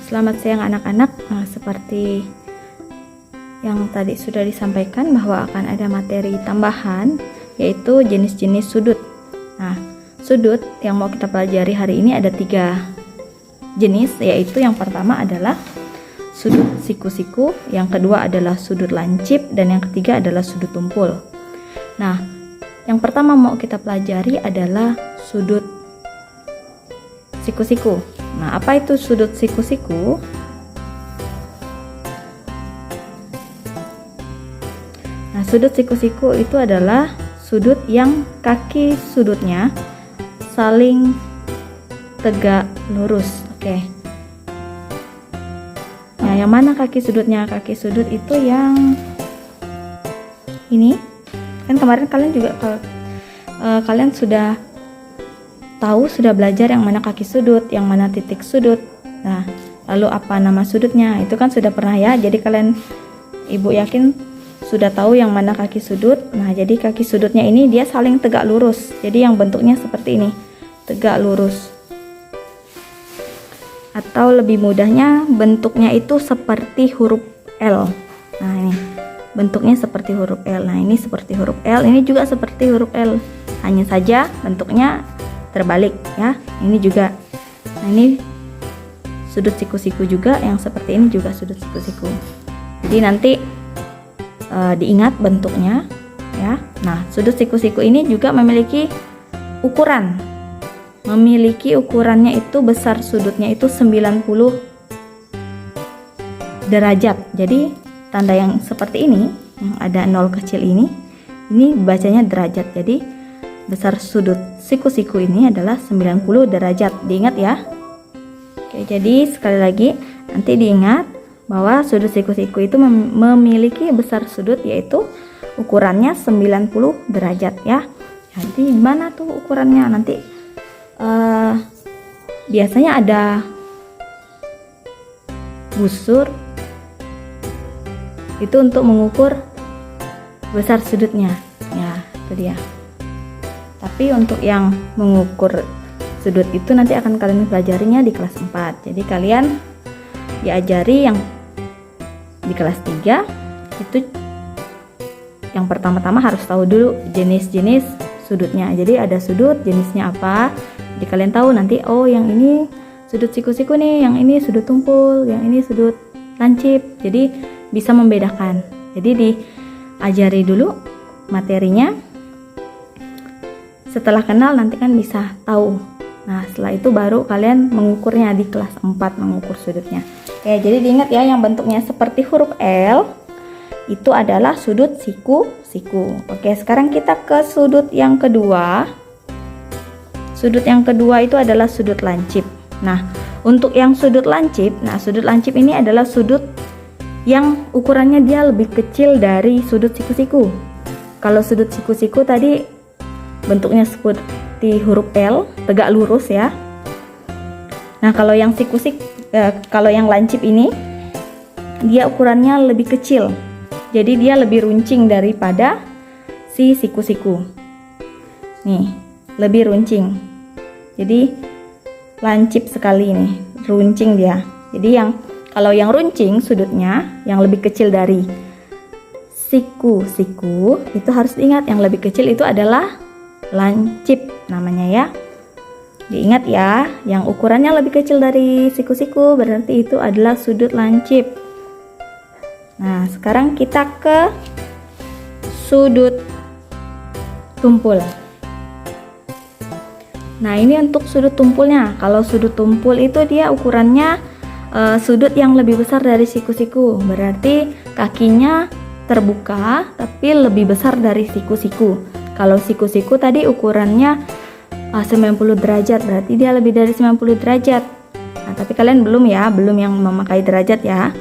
Selamat siang anak-anak. Seperti yang tadi sudah disampaikan bahwa akan ada materi tambahan, yaitu jenis-jenis sudut. Nah, sudut yang mau kita pelajari hari ini ada 3 jenis, yaitu yang pertama adalah sudut siku-siku, yang kedua adalah sudut lancip, dan yang ketiga adalah sudut tumpul. Nah, yang pertama mau kita pelajari adalah sudut siku-siku. Nah, apa itu sudut siku-siku? Nah, sudut siku-siku itu adalah sudut yang kaki sudutnya saling tegak lurus. Oke. Nah, yang mana kaki sudutnya? Kaki sudut itu yang ini. Kan kemarin kalian juga kalian sudah tahu, sudah belajar yang mana kaki sudut, yang mana titik sudut. Nah, lalu apa nama sudutnya? Itu kan sudah pernah ya. Jadi kalian, ibu yakin sudah tahu yang mana kaki sudut. Nah, jadi kaki sudutnya ini dia saling tegak lurus. Jadi yang bentuknya seperti ini, tegak lurus. Atau lebih mudahnya bentuknya itu seperti huruf L. Nah, ini bentuknya seperti huruf L. Nah, ini seperti huruf L, ini juga seperti huruf L. Hanya saja bentuknya terbalik ya. Ini juga. Nah, ini sudut siku-siku juga, yang seperti ini juga sudut siku-siku. Jadi nanti diingat bentuknya ya. Nah, sudut siku-siku ini juga memiliki ukuran. Memiliki ukurannya itu besar sudutnya itu 90 derajat. Jadi tanda yang seperti ini, yang ada 0 kecil ini bacanya derajat. Jadi besar sudut siku-siku ini adalah 90 derajat. Diingat ya. Oke, jadi sekali lagi nanti diingat bahwa sudut siku-siku itu memiliki besar sudut, yaitu ukurannya 90 derajat ya. Jadi gimana tuh ukurannya? Nanti biasanya ada busur itu untuk mengukur besar sudutnya ya, itu dia. Tapi untuk yang mengukur sudut itu nanti akan kalian pelajarinya di kelas 4. Jadi kalian diajari yang di kelas 3 itu yang pertama-tama harus tahu dulu jenis-jenis sudutnya. Jadi ada sudut jenisnya apa. Jadi kalian tahu nanti, oh yang ini sudut siku-siku nih, yang ini sudut tumpul, yang ini sudut lancip. Jadi bisa membedakan. Jadi diajari dulu materinya. Setelah kenal nanti kan bisa tahu. Nah, setelah itu baru kalian mengukurnya di kelas 4, mengukur sudutnya. Oke, jadi diingat ya, yang bentuknya seperti huruf L itu adalah sudut siku-siku. Oke, sekarang kita ke sudut yang kedua. Sudut yang kedua itu adalah sudut lancip. Nah, untuk yang sudut lancip, sudut lancip ini adalah sudut yang ukurannya dia lebih kecil dari sudut siku-siku. Kalau sudut siku-siku tadi bentuknya seperti huruf L, tegak lurus ya. Nah, kalau yang kalau yang lancip ini dia ukurannya lebih kecil. Jadi dia lebih runcing daripada si siku-siku. Nih, lebih runcing. Jadi lancip sekali nih, runcing dia. Jadi kalau yang runcing sudutnya yang lebih kecil dari siku-siku itu harus diingat, yang lebih kecil itu adalah lancip namanya ya. Diingat ya, yang ukurannya lebih kecil dari siku-siku berarti itu adalah sudut lancip. Nah, sekarang kita ke sudut tumpul. Nah, ini untuk sudut tumpulnya. Kalau sudut tumpul itu dia ukurannya sudut yang lebih besar dari siku-siku. Berarti kakinya terbuka tapi lebih besar dari siku-siku. Kalau siku-siku tadi ukurannya 90 derajat, berarti dia lebih dari 90 derajat. Nah, tapi kalian belum yang memakai derajat ya.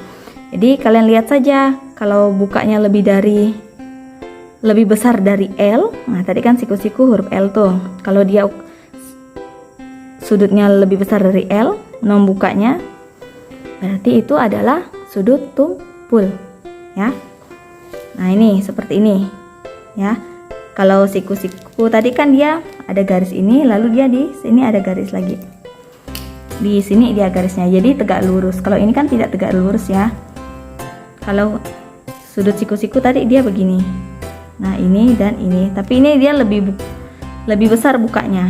Jadi kalian lihat saja, kalau bukanya lebih besar dari L. Nah, tadi kan siku-siku huruf L tuh. Kalau dia sudutnya lebih besar dari L, membukanya, berarti itu adalah sudut tumpul ya. Nah, ini seperti ini ya. Kalau siku-siku tadi kan dia ada garis ini, lalu dia di sini ada garis lagi. di sini dia garisnya, jadi tegak lurus. Kalau ini kan tidak tegak lurus ya. Kalau sudut siku-siku tadi dia begini. Nah, ini dan ini, tapi ini dia lebih besar bukanya.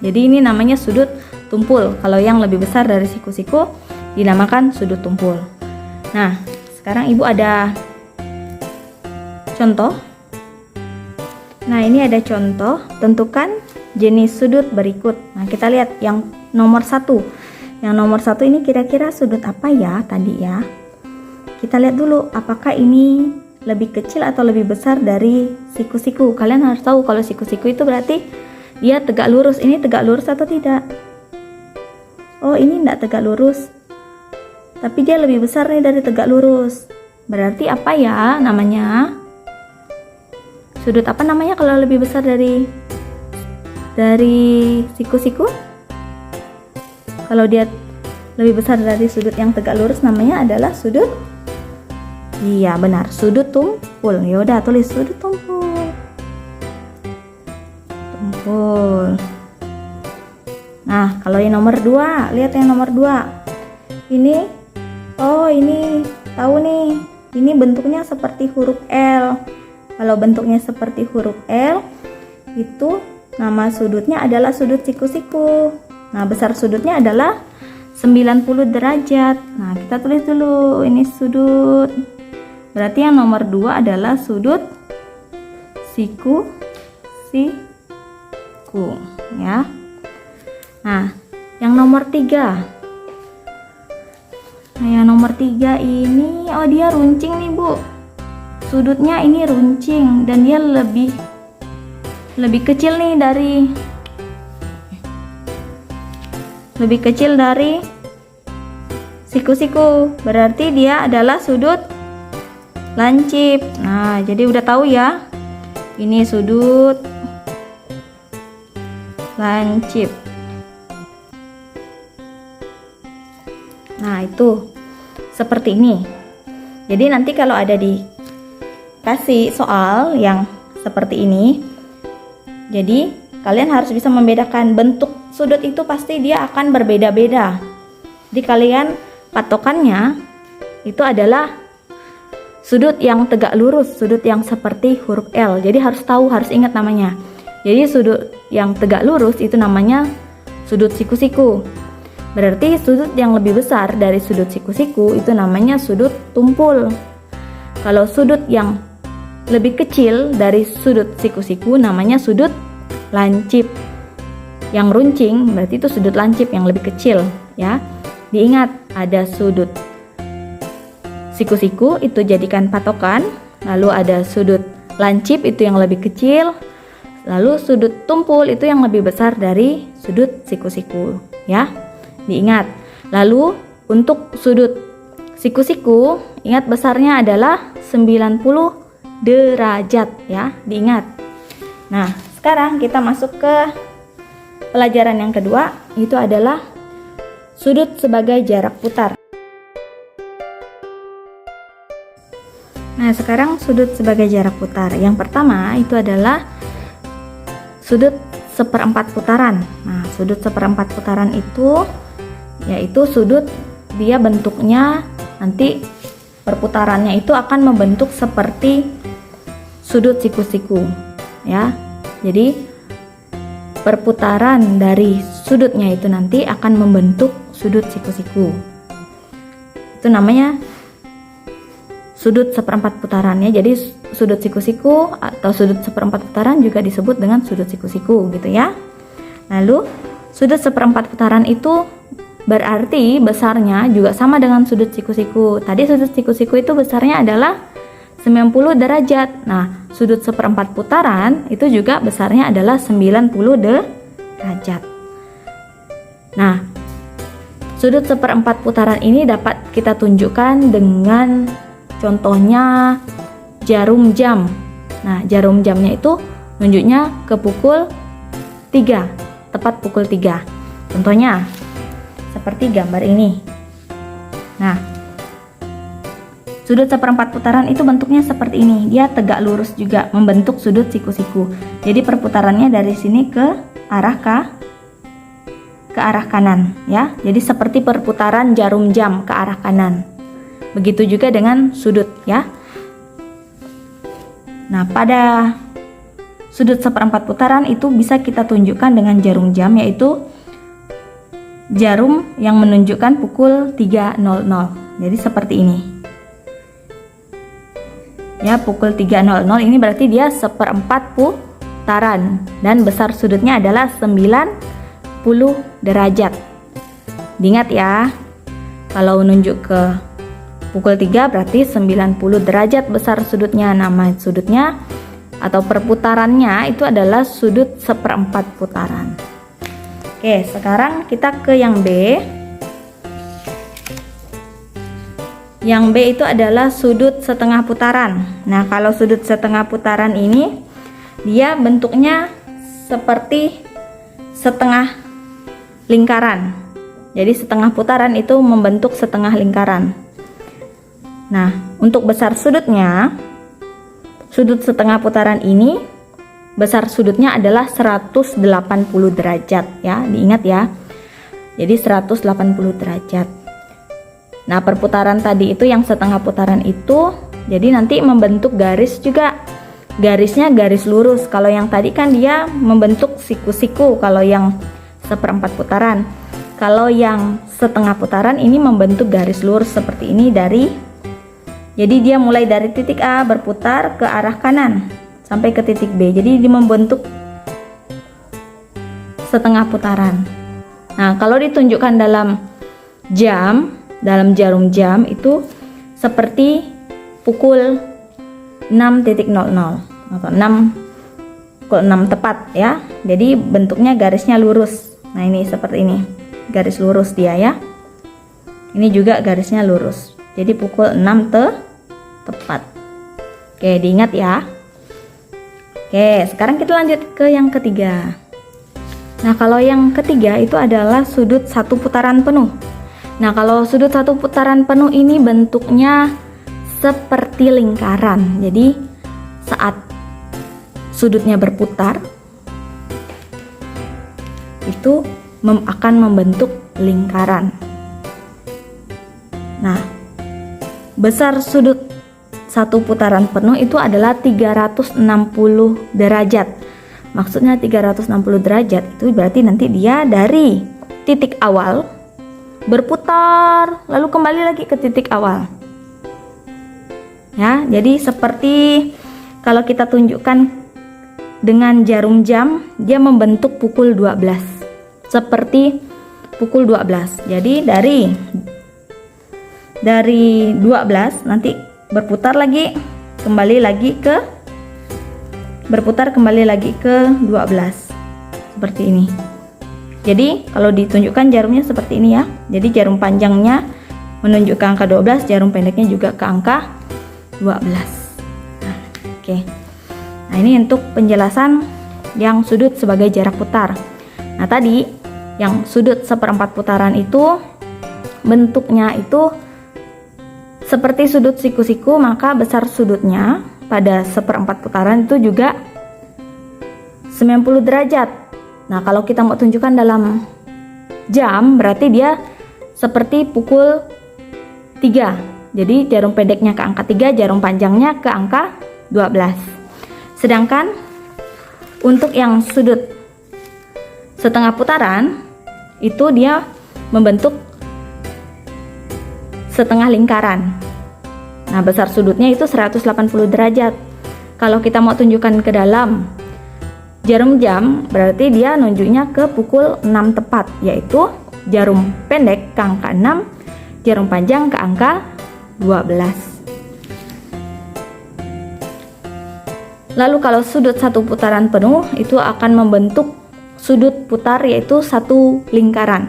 Jadi ini namanya sudut tumpul. Kalau yang lebih besar dari siku-siku dinamakan sudut tumpul. Nah, sekarang Ibu ada contoh. Nah, ini ada contoh, tentukan jenis sudut berikut. Nah, kita lihat yang nomor 1. Yang nomor 1 ini kira-kira sudut apa ya tadi ya? Kita lihat dulu apakah ini lebih kecil atau lebih besar dari siku-siku. Kalian harus tahu kalau siku-siku itu berarti dia tegak lurus. Ini tegak lurus atau tidak? Oh, ini tidak tegak lurus. Tapi dia lebih besar nih dari tegak lurus. Berarti apa ya namanya? Sudut apa namanya kalau lebih besar dari siku-siku? Kalau dia lebih besar dari sudut yang tegak lurus namanya adalah sudut. Iya, benar, sudut tumpul. Ya udah, tulis sudut tumpul. Tumpul. Nah, kalau yang nomor 2, lihat yang nomor 2. Ini, oh ini tahu nih, ini bentuknya seperti huruf L. Kalau bentuknya seperti huruf L, itu nama sudutnya adalah sudut siku-siku. Nah, besar sudutnya adalah 90 derajat. Nah, kita tulis dulu, ini sudut. Berarti yang nomor 2 adalah sudut siku-siku ya. Nah, yang nomor 3. Nah, yang nomor 3 ini, oh dia runcing nih, Bu. Sudutnya ini runcing dan dia lebih kecil nih lebih kecil dari siku-siku. Berarti dia adalah sudut lancip. Nah, jadi udah tahu ya. Ini sudut lancip. Nah, itu seperti ini. Jadi nanti kalau ada dikasih soal yang seperti ini, jadi kalian harus bisa membedakan bentuk sudut itu, pasti dia akan berbeda-beda. Jadi kalian patokannya itu adalah sudut yang tegak lurus, sudut yang seperti huruf L. Jadi harus tahu, harus ingat namanya. Jadi sudut yang tegak lurus itu namanya sudut siku-siku. Berarti sudut yang lebih besar dari sudut siku-siku itu namanya sudut tumpul. Kalau sudut yang lebih kecil dari sudut siku-siku namanya sudut lancip. Yang runcing berarti itu sudut lancip yang lebih kecil ya. Diingat, ada sudut siku-siku itu jadikan patokan, lalu ada sudut lancip itu yang lebih kecil, lalu sudut tumpul itu yang lebih besar dari sudut siku-siku ya. Diingat. Lalu untuk sudut siku-siku, ingat besarnya adalah 90 derajat ya, diingat. Nah, sekarang kita masuk ke pelajaran yang kedua, itu adalah sudut sebagai jarak putar. Nah, sekarang sudut sebagai jarak putar. Yang pertama itu adalah sudut seperempat putaran. Nah, sudut seperempat putaran itu yaitu sudut dia bentuknya nanti perputarannya itu akan membentuk seperti sudut siku-siku ya. Jadi perputaran dari sudutnya itu nanti akan membentuk sudut siku-siku. Itu namanya sudut seperempat putarannya. Jadi sudut siku-siku atau sudut seperempat putaran juga disebut dengan sudut siku-siku gitu ya. Lalu sudut seperempat putaran itu berarti besarnya juga sama dengan sudut siku-siku. Tadi sudut siku-siku itu besarnya adalah 90 derajat. Nah, sudut seperempat putaran itu juga besarnya adalah 90 derajat. Nah, sudut seperempat putaran ini dapat kita tunjukkan dengan contohnya jarum jam. Nah, jarum jamnya itu nunjuknya ke pukul 3, tepat pukul 3. Contohnya seperti gambar ini. Nah, sudut seperempat putaran itu bentuknya seperti ini. Dia tegak lurus juga, membentuk sudut siku-siku. Jadi perputarannya dari sini ke arah ke arah kanan ya. Jadi seperti perputaran jarum jam ke arah kanan. Begitu juga dengan sudut ya. Nah, pada sudut 1/4 putaran itu bisa kita tunjukkan dengan jarum jam, yaitu jarum yang menunjukkan pukul 3.00. Jadi seperti ini. Ya, pukul 3.00 ini berarti dia 1/4 putaran dan besar sudutnya adalah 90 derajat. Diingat ya. Kalau menunjuk ke pukul 3 berarti 90 derajat besar sudutnya. Nama sudutnya atau perputarannya itu adalah sudut 1/4 putaran. Oke, sekarang kita ke yang B. Yang B itu adalah sudut setengah putaran. Nah, kalau sudut setengah putaran ini dia bentuknya seperti setengah lingkaran. Jadi setengah putaran itu membentuk setengah lingkaran. Nah, untuk besar sudutnya, sudut setengah putaran ini besar sudutnya adalah 180 derajat ya, diingat ya. Jadi 180 derajat. Nah, perputaran tadi itu yang setengah putaran itu, jadi nanti membentuk garis juga. Garisnya garis lurus. Kalau yang tadi kan dia membentuk siku-siku kalau yang 1/4 putaran. Kalau yang setengah putaran ini membentuk garis lurus seperti ini jadi dia mulai dari titik A berputar ke arah kanan sampai ke titik B. Jadi dia membentuk setengah putaran. Nah, kalau ditunjukkan dalam jam, dalam jarum jam itu seperti pukul 6.00 atau 6 tepat ya. Jadi bentuknya garisnya lurus. Nah, ini seperti ini. Garis lurus dia ya. Ini juga garisnya lurus. Jadi pukul 6 tepat. Oke, diingat ya. Oke, sekarang kita lanjut ke yang ketiga. Nah, kalau yang ketiga itu adalah sudut 1 putaran penuh. Nah, kalau sudut 1 putaran penuh ini bentuknya seperti lingkaran. Jadi saat sudutnya berputar itu akan membentuk lingkaran. Nah, besar sudut 1 putaran penuh itu adalah 360 derajat. Maksudnya 360 derajat itu berarti nanti dia dari titik awal berputar lalu kembali lagi ke titik awal. Ya, jadi seperti kalau kita tunjukkan dengan jarum jam, dia membentuk pukul 12. Seperti pukul 12. Jadi dari 12 nanti berputar lagi kembali lagi ke 12 seperti ini. Jadi kalau ditunjukkan jarumnya seperti ini ya. Jadi jarum panjangnya menunjuk ke angka 12, jarum pendeknya juga ke angka 12. Nah, oke. Nah, ini untuk penjelasan yang sudut sebagai jarak putar. Nah, tadi yang sudut 1/4 putaran itu bentuknya itu seperti sudut siku-siku, maka besar sudutnya pada 1/4 putaran itu juga 90 derajat. Nah, kalau kita mau tunjukkan dalam jam, berarti dia seperti pukul 3. Jadi jarum pendeknya ke angka 3, jarum panjangnya ke angka 12. Sedangkan untuk yang sudut setengah putaran itu dia membentuk setengah lingkaran. Nah, besar sudutnya itu 180 derajat. Kalau kita mau tunjukkan ke dalam jarum jam, berarti dia nunjuknya ke pukul 6 tepat, yaitu jarum pendek ke angka 6, jarum panjang ke angka 12. Lalu kalau sudut 1 putaran penuh itu akan membentuk sudut putar, yaitu 1 lingkaran.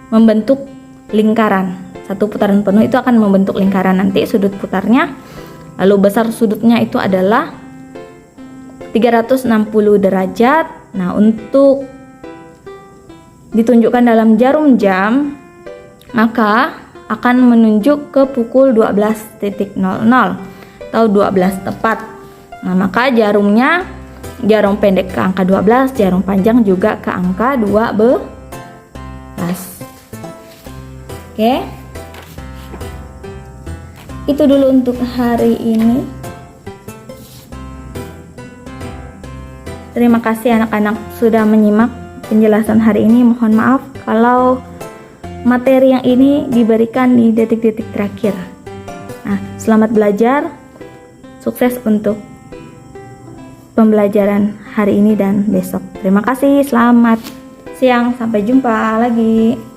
Membentuk lingkaran. 1 putaran penuh itu akan membentuk lingkaran nanti sudut putarnya. Lalu besar sudutnya itu adalah 360 derajat. Nah, untuk ditunjukkan dalam jarum jam, maka akan menunjuk ke pukul 12.00 atau 12 tepat. Nah, maka jarum pendek ke angka 12, jarum panjang juga ke angka 12. atas. Oke. Itu dulu untuk hari ini. Terima kasih anak-anak sudah menyimak penjelasan hari ini. Mohon maaf kalau materi yang ini diberikan di detik-detik terakhir. Nah, selamat belajar. Sukses untuk pembelajaran hari ini dan besok. Terima kasih. Selamat siang. Sampai jumpa lagi.